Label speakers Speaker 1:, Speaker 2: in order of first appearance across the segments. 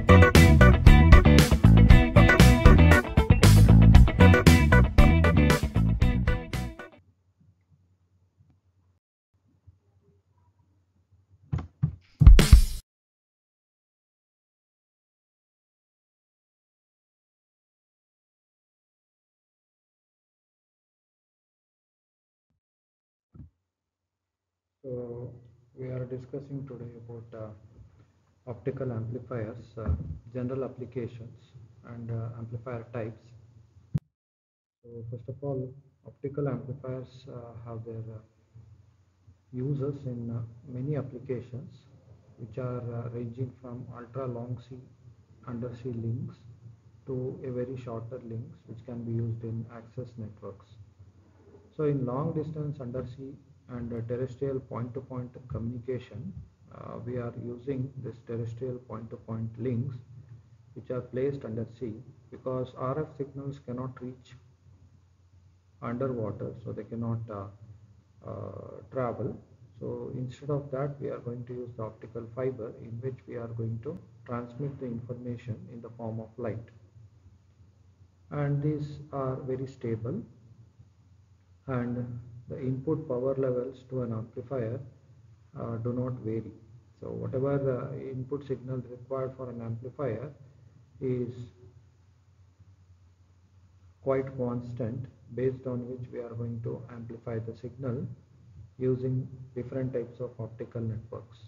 Speaker 1: So we are discussing today about optical amplifiers, general applications, and amplifier types. So first of all, optical amplifiers have their uses in many applications, which are ranging from ultra long sea undersea links to a very shorter links, which can be used in access networks. So in long distance undersea and terrestrial point-to-point communication, we are using this terrestrial point-to-point links which are placed under sea because RF signals cannot reach underwater, so they cannot travel. So instead of that, we are going to use the optical fiber in which we are going to transmit the information in the form of light. And these are very stable, and the input power levels to an amplifier do not vary. So whatever the input signal required for an amplifier is quite constant, based on which we are going to amplify the signal using different types of optical networks.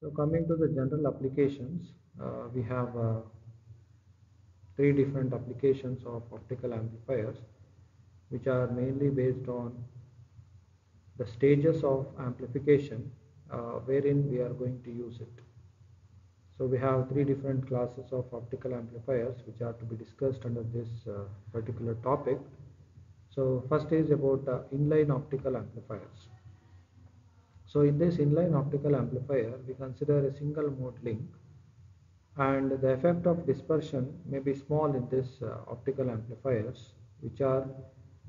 Speaker 1: So coming to the general applications, we have three different applications of optical amplifiers, which are mainly based on the stages of amplification wherein we are going to use it. So we have three different classes of optical amplifiers which are to be discussed under this particular topic. So first is about inline optical amplifiers. So in this inline optical amplifier, we consider a single mode link, and the effect of dispersion may be small in this optical amplifiers, which are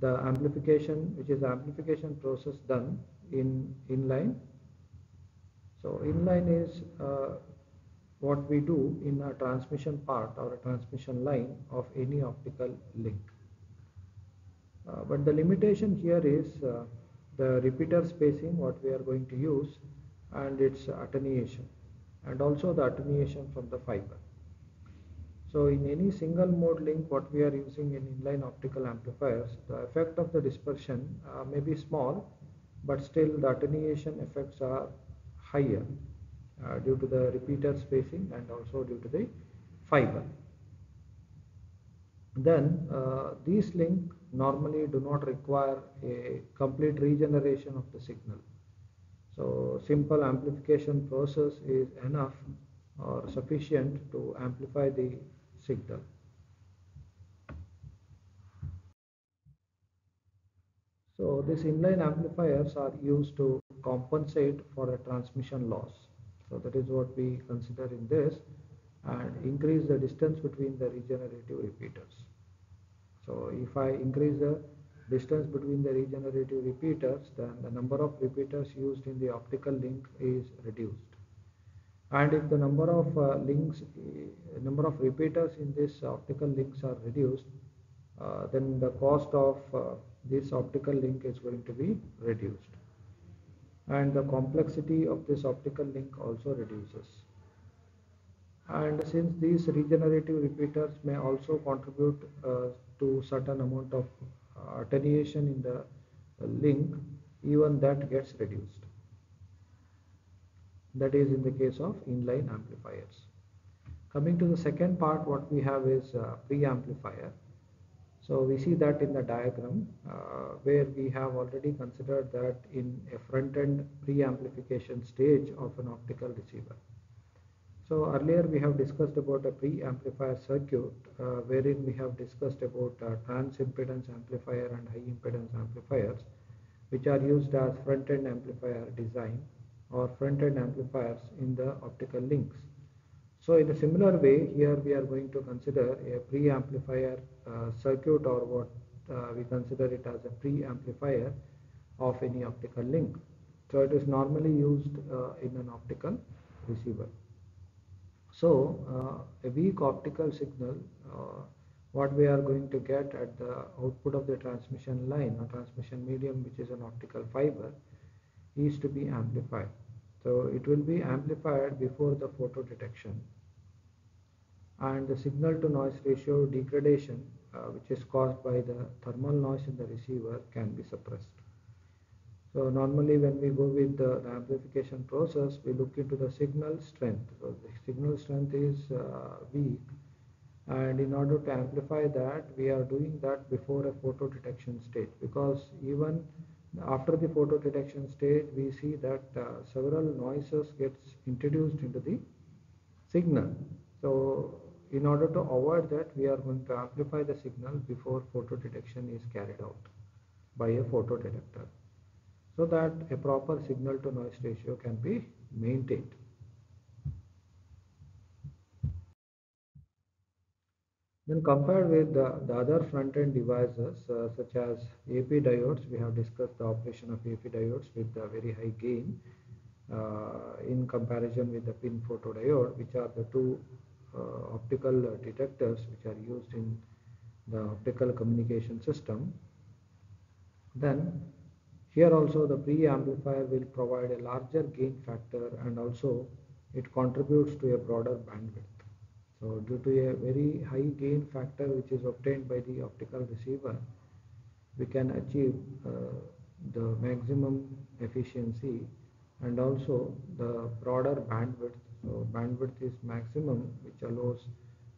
Speaker 1: the amplification, which is the amplification process done in inline. So inline is what we do in a transmission part or a transmission line of any optical link. But the limitation here is the repeater spacing what we are going to use, and its attenuation, and also the attenuation from the fiber. So in any single mode link what we are using in inline optical amplifiers, the effect of the dispersion may be small, but still the attenuation effects are higher due to the repeater spacing and also due to the fiber. Then these links normally do not require a complete regeneration of the signal. So simple amplification process is enough or sufficient to amplify the signal. So these inline amplifiers are used to compensate for a transmission loss. So that is what we consider in this, and increase the distance between the regenerative repeaters. So if I increase the distance between the regenerative repeaters, then the number of repeaters used in the optical link is reduced. And if the number of number of repeaters in this optical links are reduced, then the cost of this optical link is going to be reduced, and the complexity of this optical link also reduces. And since these regenerative repeaters may also contribute to certain amount of attenuation in the link, even that gets reduced. That is in the case of inline amplifiers. Coming to the second part, what we have is preamplifier. So we see that in the diagram where we have already considered that in a front-end preamplification stage of an optical receiver. So earlier we have discussed about a pre-amplifier circuit wherein we have discussed about trans-impedance amplifier and high impedance amplifiers, which are used as front-end amplifier design or front-end amplifiers in the optical links. So in a similar way, here we are going to consider a pre-amplifier circuit, or what we consider it as a pre-amplifier of any optical link. So it is normally used in an optical receiver. So a weak optical signal, what we are going to get at the output of the transmission line or transmission medium, which is an optical fiber, is to be amplified. So it will be amplified before the photo detection, and the signal to noise ratio degradation, which is caused by the thermal noise in the receiver, can be suppressed. So normally when we go with the amplification process, we look into the signal strength. So the signal strength is weak, and in order to amplify that, we are doing that before a photo detection stage, because even after the photo detection stage, we see that several noises gets introduced into the signal. So in order to avoid that, we are going to amplify the signal before photo detection is carried out by a photo detector, so that a proper signal to noise ratio can be maintained. Then compared with the other front-end devices such as AP diodes, we have discussed the operation of AP diodes with a very high gain in comparison with the pin photodiode, which are the two optical detectors which are used in the optical communication system. Then here also the pre-amplifier will provide a larger gain factor, and also it contributes to a broader bandwidth. So due to a very high gain factor which is obtained by the optical receiver, we can achieve the maximum efficiency and also the broader bandwidth. So bandwidth is maximum, which allows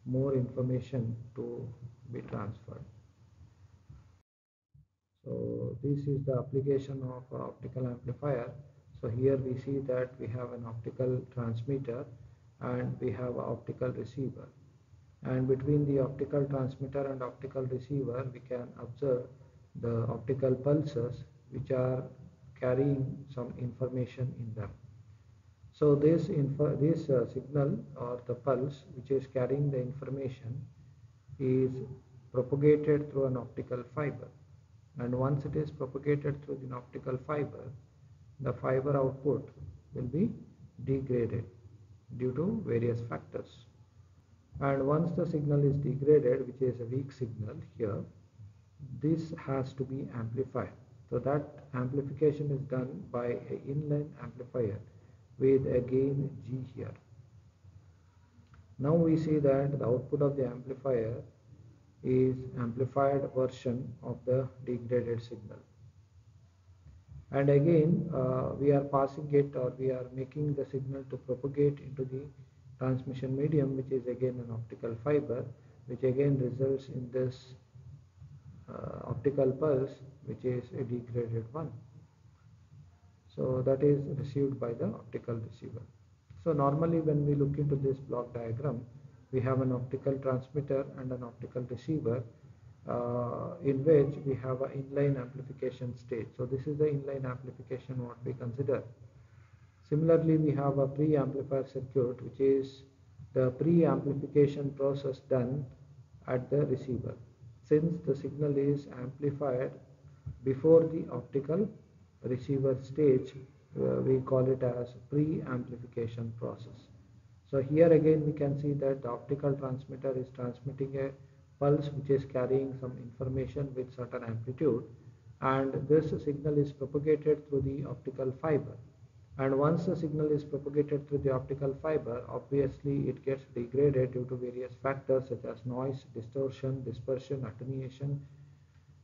Speaker 1: more information to be transferred. So this is the application of optical amplifier. So here we see that we have an optical transmitter and we have an optical receiver, and between the optical transmitter and optical receiver we can observe the optical pulses which are carrying some information in them. So this signal or the pulse which is carrying the information is propagated through an optical fiber, and once it is propagated through the optical fiber, the fiber output will be degraded due to various factors. And once the signal is degraded, which is a weak signal here, this has to be amplified. So that amplification is done by an inline amplifier with a gain G here. Now we see that the output of the amplifier is amplified version of the degraded signal. And again we are passing it, or we are making the signal to propagate into the transmission medium, which is again an optical fiber, which again results in this optical pulse, which is a degraded one. So that is received by the optical receiver. So normally when we look into this block diagram, we have an optical transmitter and an optical receiver in which we have an inline amplification stage. So this is the inline amplification what we consider. Similarly, we have a pre-amplifier circuit, which is the pre-amplification process done at the receiver. Since the signal is amplified before the optical receiver stage, we call it as pre-amplification process. So here again we can see that the optical transmitter is transmitting a pulse which is carrying some information with certain amplitude, and this signal is propagated through the optical fiber. And once the signal is propagated through the optical fiber, obviously it gets degraded due to various factors such as noise, distortion, dispersion, attenuation,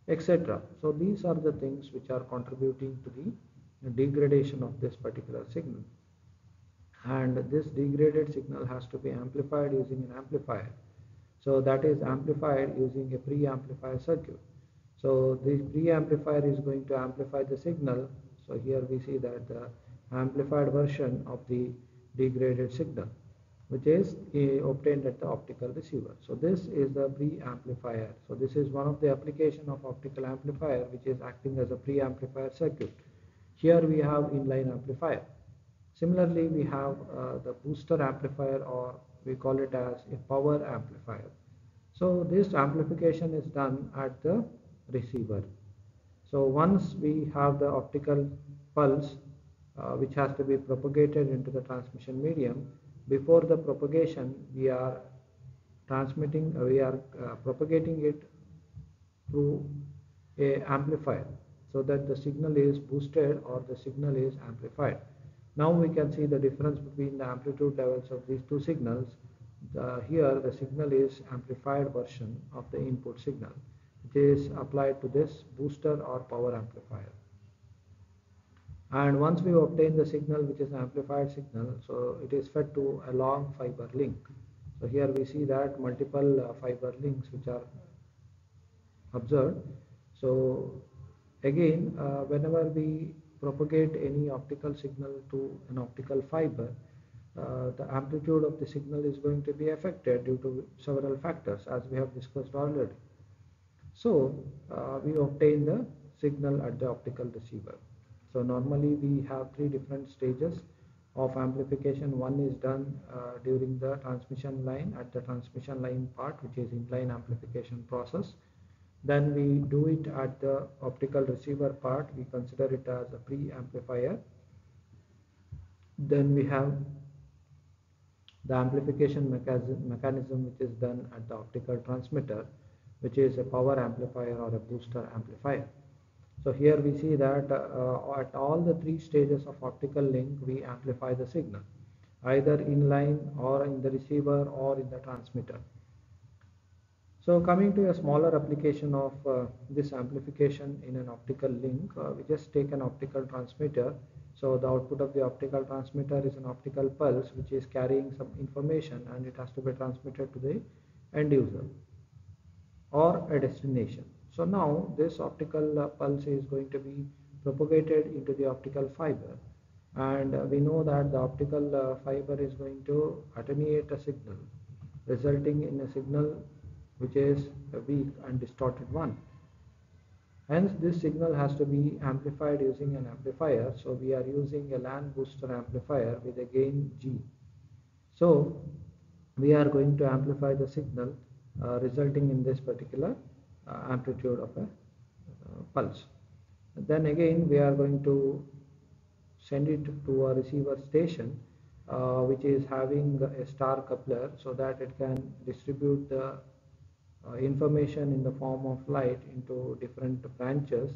Speaker 1: etc. So these are the things which are contributing to the degradation of this particular signal. And this degraded signal has to be amplified using an amplifier. So that is amplified using a pre-amplifier circuit. So this pre-amplifier is going to amplify the signal. So here we see that the amplified version of the degraded signal, which is obtained at the optical receiver. So this is the pre-amplifier. So this is one of the application of optical amplifier, which is acting as a pre-amplifier circuit. Here we have inline amplifier. Similarly, we have the booster amplifier, or we call it as a power amplifier. So this amplification is done at the receiver. So once we have the optical pulse which has to be propagated into the transmission medium, before the propagation we are propagating it through a amplifier, so that the signal is boosted or the signal is amplified. Now we can see the difference between the amplitude levels of these two signals. Here the signal is amplified version of the input signal. It is applied to this booster or power amplifier. And once we obtain the signal, which is amplified signal, so it is fed to a long fiber link. So here we see that multiple fiber links which are observed. So again, whenever we propagate any optical signal to an optical fiber, the amplitude of the signal is going to be affected due to several factors, as we have discussed already. So we obtain the signal at the optical receiver. So normally we have three different stages of amplification. One is done during the transmission line, at the transmission line part, which is in-line amplification process. Then we do it at the optical receiver part. We consider it as a pre-amplifier. Then we have the amplification mechanism which is done at the optical transmitter, which is a power amplifier or a booster amplifier. So here we see that at all the three stages of optical link we amplify the signal, either in line or in the receiver or in the transmitter. So coming to a smaller application of this amplification in an optical link, we just take an optical transmitter. So the output of the optical transmitter is an optical pulse which is carrying some information, and it has to be transmitted to the end user or a destination. So now this optical pulse is going to be propagated into the optical fiber, and we know that the optical fiber is going to attenuate a signal, resulting in a signal which is a weak and distorted one. Hence this signal has to be amplified using an amplifier. So we are using a LAN booster amplifier with a gain G. So we are going to amplify the signal resulting in this particular amplitude of a pulse. Then again we are going to send it to a receiver station which is having a star coupler, so that it can distribute the information in the form of light into different branches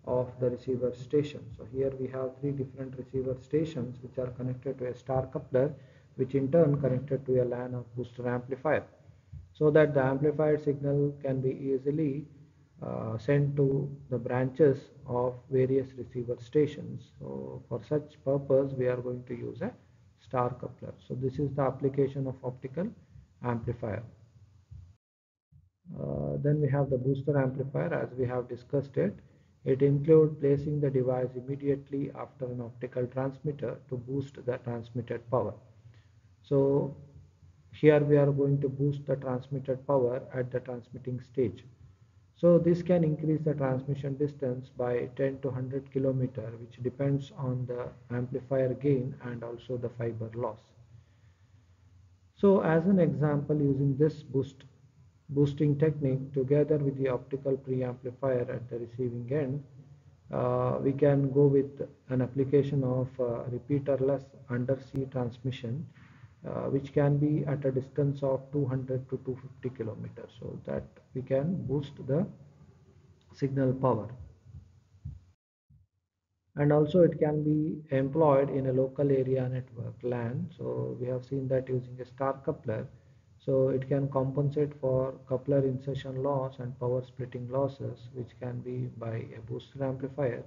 Speaker 1: of the receiver station. So here we have three different receiver stations which are connected to a star coupler, which in turn connected to a LAN or booster amplifier, so that the amplified signal can be easily sent to the branches of various receiver stations. So for such purpose we are going to use a star coupler. So this is the application of optical amplifier. Then we have the booster amplifier, as we have discussed it. It includes placing the device immediately after an optical transmitter to boost the transmitted power. So here we are going to boost the transmitted power at the transmitting stage. So this can increase the transmission distance by 10 to 100 km, which depends on the amplifier gain and also the fiber loss. So as an example, using this boosting technique together with the optical preamplifier at the receiving end, we can go with an application of repeaterless undersea transmission, which can be at a distance of 200 to 250 kilometers, so that we can boost the signal power. And also it can be employed in a local area network LAN. So we have seen that using a star coupler, so it can compensate for coupler insertion loss and power splitting losses, which can be by a booster amplifier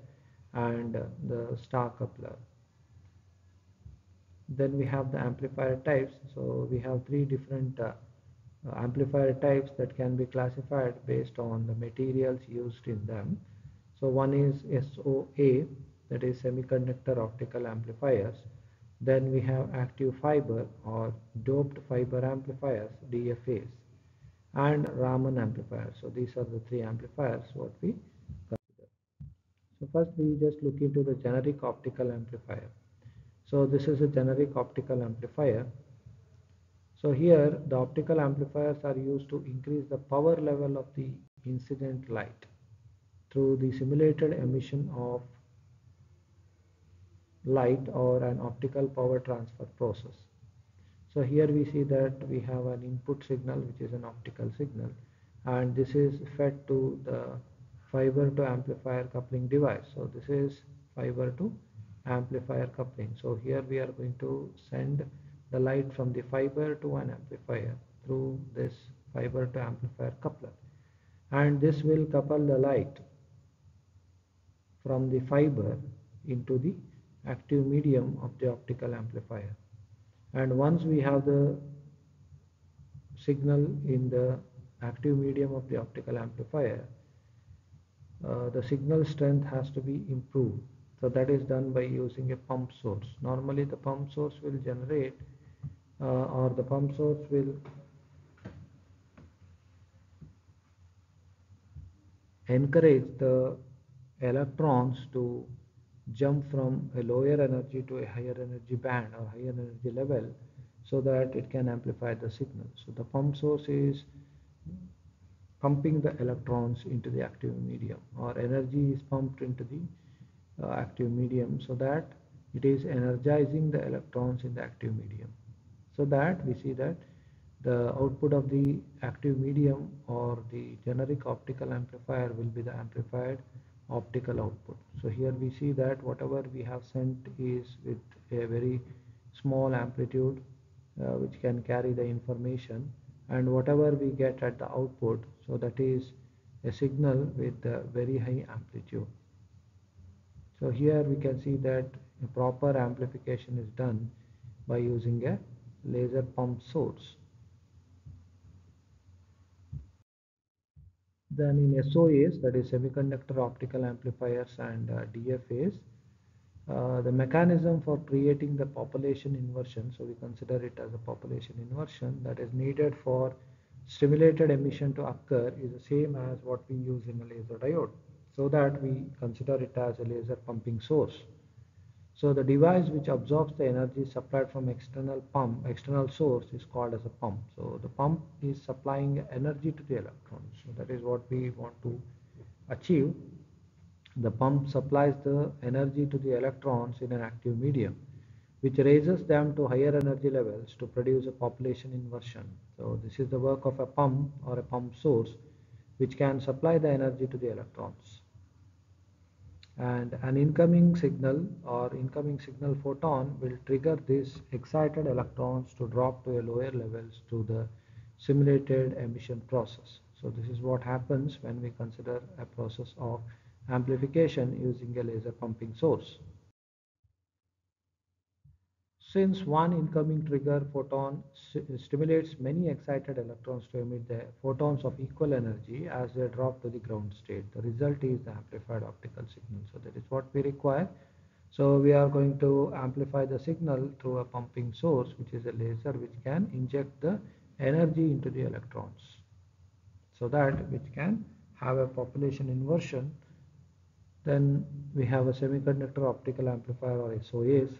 Speaker 1: and the star coupler. Then we have the amplifier types. So we have three different amplifier types that can be classified based on the materials used in them. So one is SOA, that is semiconductor optical amplifiers. Then we have active fiber or doped fiber amplifiers, DFAs, and Raman amplifiers. So these are the three amplifiers what we consider. So first we just look into the generic optical amplifier. So this is a generic optical amplifier. So here the optical amplifiers are used to increase the power level of the incident light through the simulated emission of light or an optical power transfer process. So here we see that we have an input signal which is an optical signal, and this is fed to the fiber to amplifier coupling device. So this is fiber to amplifier coupling. So here we are going to send the light from the fiber to an amplifier through this fiber to amplifier coupler, and this will couple the light from the fiber into the active medium of the optical amplifier. And once we have the signal in the active medium of the optical amplifier, the signal strength has to be improved. So that is done by using a pump source. Normally the pump source will generate or the pump source will encourage the electrons to jump from a lower energy to a higher energy band or higher energy level, so that it can amplify the signal. So the pump source is pumping the electrons into the active medium, or energy is pumped into the active medium, so that it is energizing the electrons in the active medium, so that we see that the output of the active medium or the generic optical amplifier will be the amplified optical output. So here we see that whatever we have sent is with a very small amplitude which can carry the information, and whatever we get at the output, so that is a signal with a very high amplitude. So here we can see that a proper amplification is done by using a laser pump source. Then in SOAs, that is semiconductor optical amplifiers, and DFAs, the mechanism for creating the population inversion, so we consider it as a population inversion that is needed for stimulated emission to occur, is the same as what we use in a laser diode, so that we consider it as a laser pumping source. So the device which absorbs the energy supplied from external source, is called as a pump. So the pump is supplying energy to the electrons. So that is what we want to achieve. The pump supplies the energy to the electrons in an active medium, which raises them to higher energy levels to produce a population inversion. So this is the work of a pump or a pump source, which can supply the energy to the electrons. And an incoming signal or incoming signal photon will trigger these excited electrons to drop to a lower levels to the simulated emission process. So this is what happens when we consider a process of amplification using a laser pumping source. Since one incoming trigger photon stimulates many excited electrons to emit the photons of equal energy as they drop to the ground state, the result is the amplified optical signal. So that is what we require. So we are going to amplify the signal through a pumping source, which is a laser which can inject the energy into the electrons, so that which can have a population inversion. Then we have a semiconductor optical amplifier, or SOAs.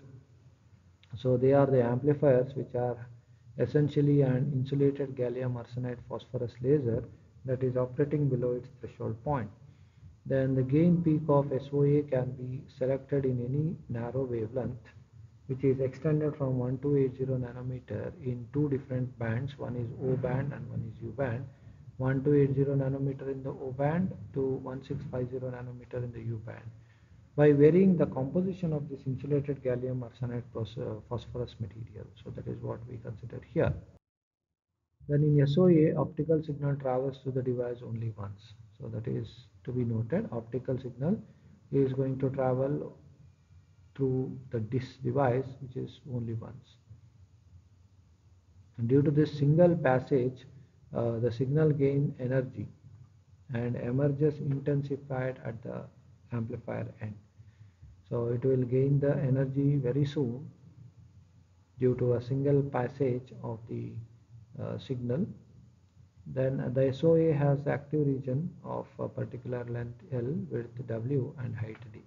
Speaker 1: So they are the amplifiers which are essentially an insulated gallium arsenide phosphorus laser that is operating below its threshold point. Then the gain peak of SOA can be selected in any narrow wavelength, which is extended from 1280 nanometer in two different bands. One is O band and one is U band. 1280 nanometer in the O band to 1650 nanometer in the U band, by varying the composition of this insulated gallium arsenide phosphorus material. So that is what we consider here. Then in SOA, optical signal travels to the device only once. So that is to be noted. Optical signal is going to travel through this device, which is only once. And due to this single passage, the signal gain energy and emerges intensified at the amplifier end. So it will gain the energy very soon due to a single passage of the signal. Then the SOA has active region of a particular length L, width W, and height D.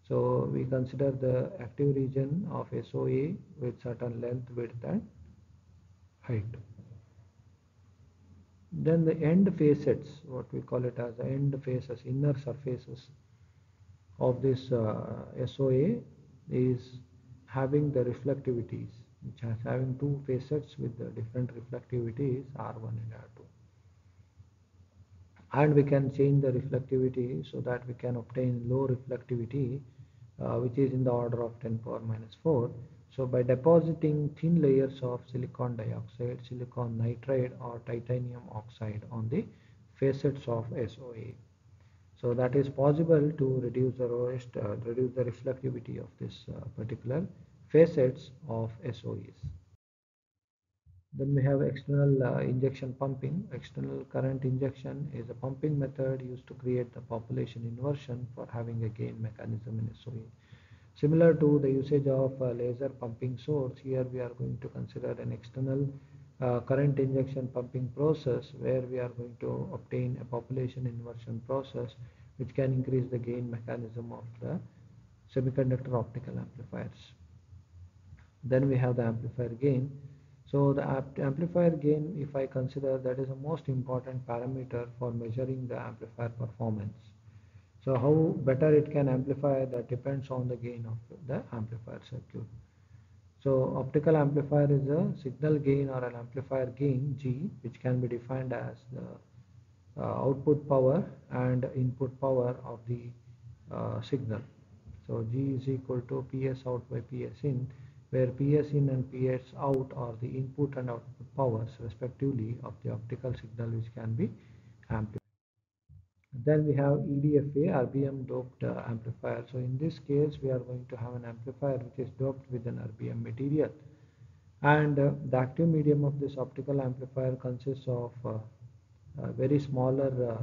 Speaker 1: So we consider the active region of SOA with certain length, width, and height. Then the end facets, what we call it as the end faces, inner surfaces of this SOA, is having the reflectivities. which has having two facets with the different reflectivities R1 and R2. And we can change the reflectivity so that we can obtain low reflectivity, which is in the order of 10 power minus 4. So by depositing thin layers of silicon dioxide, silicon nitride or titanium oxide on the facets of SOA. So that is possible to reduce the reflectivity of this particular facets of SOEs. Then we have external injection pumping. External current injection is a pumping method used to create the population inversion for having a gain mechanism in SOE. Similar to the usage of laser pumping source, here we are going to consider an external current injection pumping process where we are going to obtain a population inversion process which can increase the gain mechanism of the semiconductor optical amplifiers. Then we have the amplifier gain. So the amplifier gain, if I consider, that is the most important parameter for measuring the amplifier performance. So how better it can amplify, that depends on the gain of the amplifier circuit. So optical amplifier is a signal gain or an amplifier gain G, which can be defined as the output power and input power of the signal. So G is equal to PS out by PS in, where PS in and PS out are the input and output powers respectively of the optical signal which can be amplified. Then we have EDFA, erbium doped amplifier. So in this case we are going to have an amplifier which is doped with an erbium material, and the active medium of this optical amplifier consists of very smaller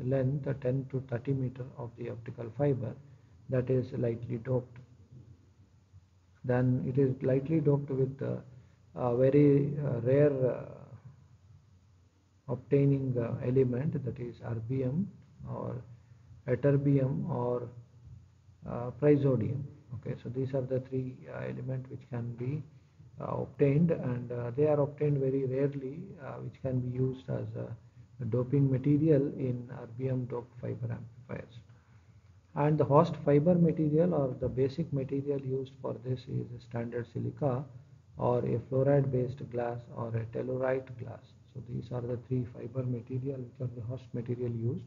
Speaker 1: length, 10 to 30 meter of the optical fiber that is lightly doped. Then it is lightly doped with very rare obtaining element, that is erbium or ytterbium or praseodymium. Okay, so these are the three elements which can be obtained, and they are obtained very rarely, which can be used as a doping material in erbium doped fiber amplifiers. And the host fiber material or the basic material used for this is a standard silica or a fluoride based glass or a tellurite glass. So these are the three fiber material which are the host material used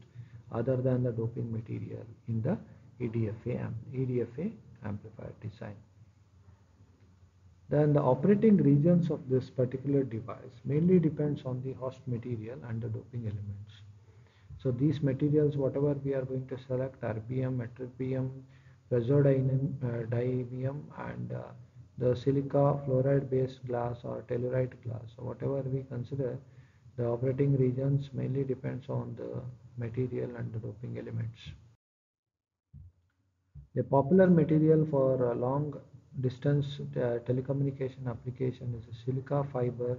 Speaker 1: other than the doping material in the EDFA amplifier design. Then the operating regions of this particular device mainly depends on the host material and the doping elements. So these materials, whatever we are going to select, erbium, ytterbium, praseodymium, and the silica fluoride based glass or tellurite glass, so whatever we consider, the operating regions mainly depends on the material and the doping elements. A popular material for long distance telecommunication application is a silica fiber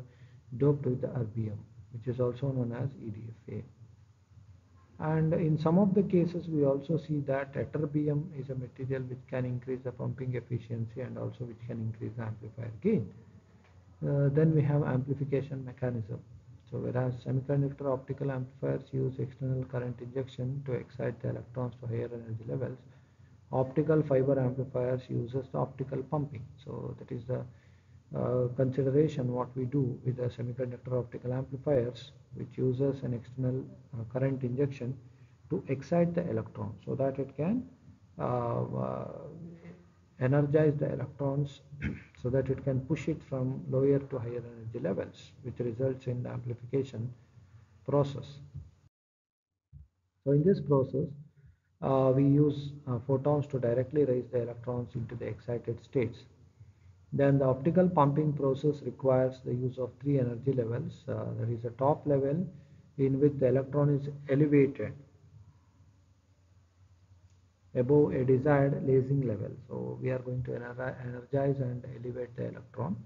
Speaker 1: doped with the erbium, which is also known as EDFA. And in some of the cases we also see that ytterbium is a material which can increase the pumping efficiency and also which can increase the amplifier gain. Then we have amplification mechanism. So whereas semiconductor optical amplifiers use external current injection to excite the electrons to higher energy levels, optical fiber amplifiers uses the optical pumping. So that is the consideration what we do with the semiconductor optical amplifiers, which uses an external current injection to excite the electron so that it can energize the electrons so that it can push it from lower to higher energy levels, which results in the amplification process. So in this process we use photons to directly raise the electrons into the excited states. Then the optical pumping process requires the use of three energy levels. There is a top level in which the electron is elevated above a desired lasing level. So we are going to energize and elevate the electron.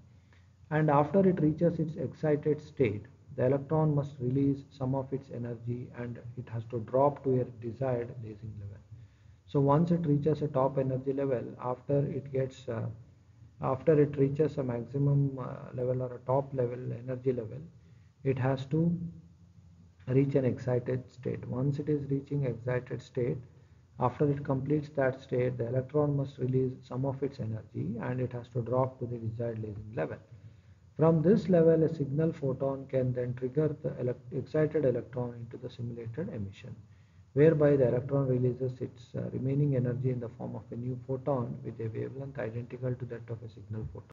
Speaker 1: And after it reaches its excited state, the electron must release some of its energy and it has to drop to a desired lasing level. So once it reaches a top energy level, after it reaches a maximum level or a top level energy level, it has to reach an excited state. Once it is reaching excited state, After it completes that state, the electron must release some of its energy and it has to drop to the desired lasing level. From this level, a signal photon can then trigger the excited electron into the simulated emission, whereby the electron releases its remaining energy in the form of a new photon with a wavelength identical to that of a signal photon.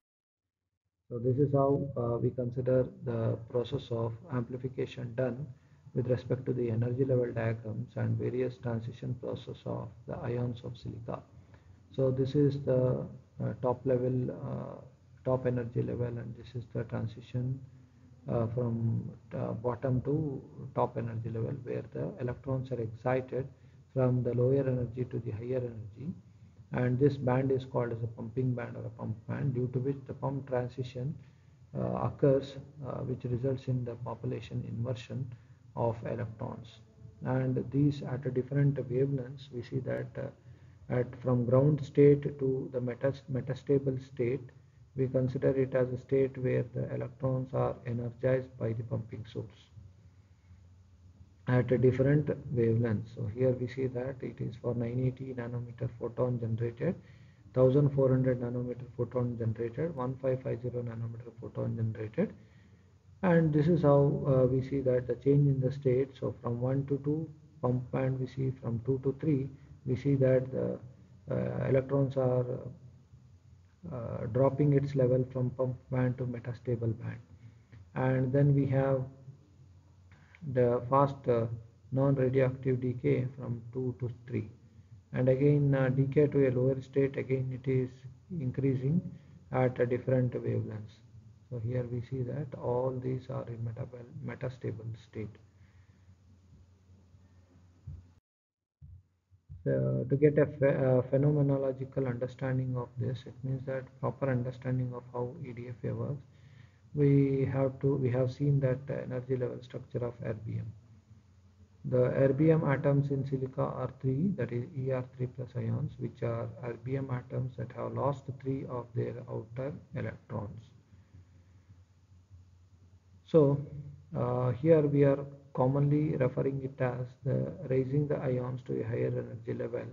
Speaker 1: So this is how we consider the process of amplification done with respect to the energy level diagrams and various transition process of the ions of silica. So this is the top level, top energy level, and this is the transition from bottom to top energy level, where the electrons are excited from the lower energy to the higher energy, and this band is called as a pumping band or a pump band, due to which the pump transition occurs, which results in the population inversion of electrons. And these at a different wavelengths, we see that at from ground state to the metastable state, we consider it as a state where the electrons are energized by the pumping source at a different wavelength. So here we see that it is for 980 nanometer photon generated, 1400 nanometer photon generated, 1550 nanometer photon generated, and this is how we see that the change in the state. So from 1 to 2 pump band, we see from 2 to 3, we see that the electrons are dropping its level from pump band to metastable band. And then we have the fast non-radioactive decay from 2 to 3, and again decay to a lower state, again it is increasing at a different wavelengths. So here we see that all these are in metastable state. So to get a phenomenological understanding of this, it means that proper understanding of how EDFA works, we have seen that the energy level structure of erbium. The erbium atoms in silica are three, that is Er3 plus ions, which are erbium atoms that have lost three of their outer electrons. So here we are commonly referring it as raising the ions to a higher energy level,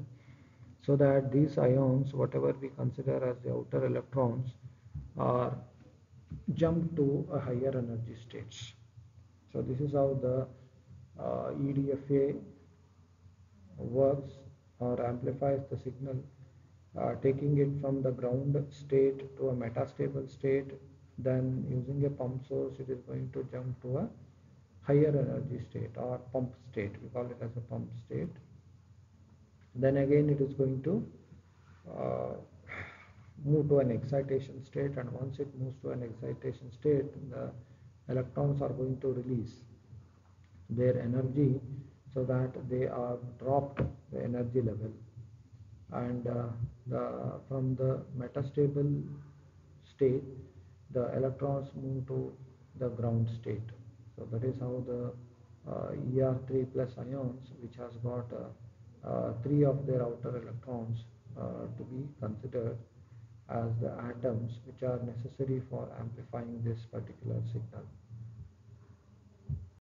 Speaker 1: so that these ions, whatever we consider as the outer electrons, are jumped to a higher energy states. So this is how the EDFA works or amplifies the signal, taking it from the ground state to a metastable state. Then using a pump source, it is going to jump to a higher energy state or pump state. We call it as a pump state. Then again it is going to uh, move to an excitation state, and once it moves to an excitation state, the electrons are going to release their energy so that they are dropped the energy level, and from the metastable state, the electrons move to the ground state. So that is how the Er3 plus ions, which has got three of their outer electrons, to be considered as the atoms which are necessary for amplifying this particular signal.